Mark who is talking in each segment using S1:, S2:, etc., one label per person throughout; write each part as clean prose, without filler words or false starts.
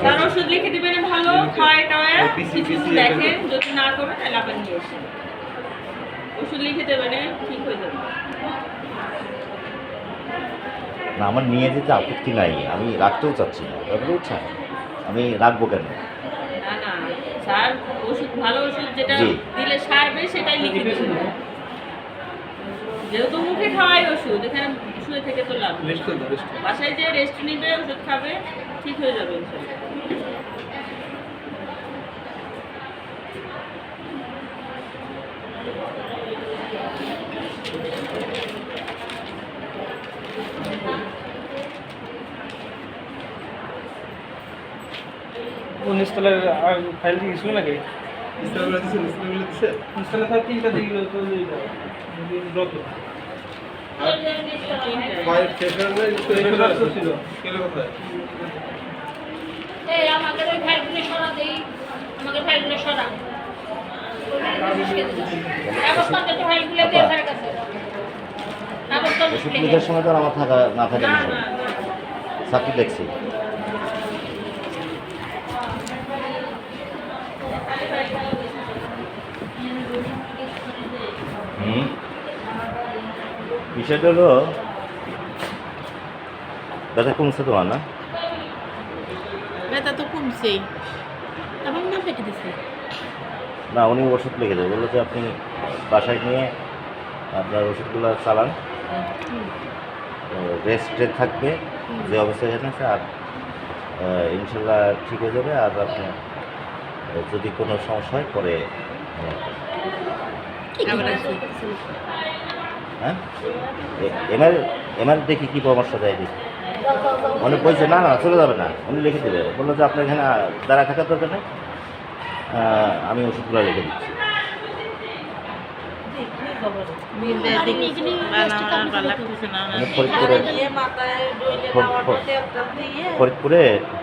S1: তার ওষুধ লিখে দিবেন, ভালো খায় টায় দেখেন, যদি না করে তাহলে আবার নিয়ে এসে ওষুধ লিখে দেবেন, ঠিক হয়ে যাবে।
S2: না, আমার নিয়ে যেতে আপত্তি নাই, আমি রাখতেও চাচ্ছি না, বুঝছেন? আমি রাখবো কেন?
S1: না না স্যার, ওষুধ ভালো ওষুধ যেটা দিলে সারবে সেটাই লিখে দেবেন। যেহেতু মুখে খাওয়াই ওষুধ, এখানে শুয়ে থেকে তো লাভ, বাসায় যে রেস্ট নিবে, ওষুধ খাবে, ঠিক হয়ে যাবে ইনশাআল্লাহ।
S3: ইনস্টলের আর ফাইল দিয়েছিল নাকি? ইনস্টলের ফাইল তিনটা দিয়ে গেল তো যত
S4: ফাইল শেষ ছিল কেন কোথায়?
S1: এই আমাদের ওই ফাইলগুলো সরা দেই, আমাদের ফাইলগুলো সরা
S2: ওষুধ লিখার সময় তো আমার থাকা না থাকা বিষয়, সাকিব দেখছি। বিষয়টা হলো ব্যথা কমছে তোমার? না,
S1: ব্যথা তো কমছেই, তখন না পেটে দিছে।
S2: না, উনি ওষুধ লিখে দেবে, বললো যে আপনি বাসায় নিয়ে আপনার ওষুধগুলো চালান, রেস্টে থাকবে যে অবস্থায় আছে, আর ইনশাল্লাহ ঠিক হয়ে যাবে। আর আপনি যদি কোনো সমস্যা হয় পরে, হ্যাঁ, এমআর দেখি কী পরামর্শ দেয় দেখি। উনি বলছে না না চলে যাবে না, উনি লিখে দেবে, বললো যে আপনার এখানে দাঁড়ায় থাকার দরকার নেই, আমি ওষুধগুলো লিখে দিচ্ছি।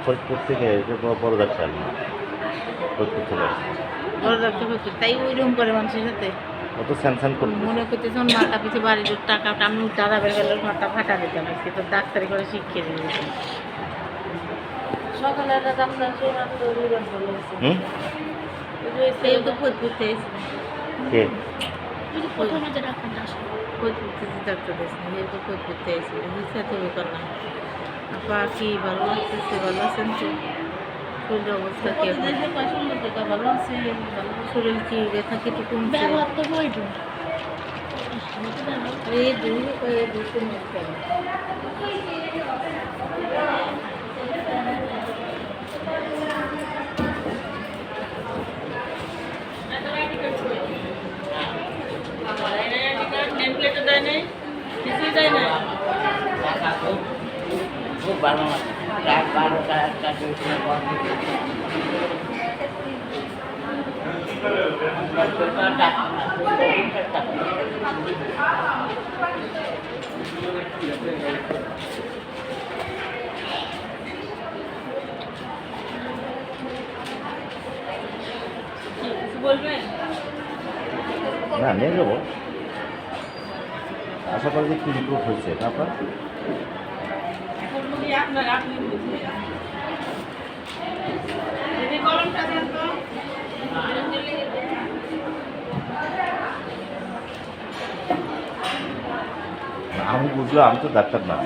S2: ফরিদপুর থেকে বড় ডাক্তার, ফরিদপুর থেকে
S1: তাই ওইরকম করে মানুষের সাথে
S2: অত স্যানসান করতে
S1: মনে করতে যখন মাথা পিছিয়ে বাড়ির টাকাটা আমি দাদা বের গেলে মাথা ফাটা দিতাম, সে তো ডাক্তারি করে শিখিয়ে দিয়েছে। সকালে আপনার তো ফরিদপুরতে এসেছিল, প্রথমে যে ডাক্তারটা আসে ফরিদপুরতে, ডাক্তার দিয়েছিল, যেহেতু ফরিদপুরতে এসেছিল, হিসা তৈরি করলাম। আপা কি ভালো লাগতেছে? ভালো আছেন তো? শরীরের অবস্থা কি? ভালো আছে, শরীর কি ব্যথা কি একটু কমছে? এই দুটো টেমপ্লেটও দেয় নাই, কিছুই দেয় না।
S5: খুব ভালো রাত 12টা 1টা 2টার পর
S1: বলবেন
S2: না, নিয়ে যাবো। আশা করি যে কি রিপোর্ট হয়েছে আপনার?
S1: আপনার আপনি যদি কলমটা দেন তো।
S2: আমি বুঝলাম, আমি তো ডাক্তার না।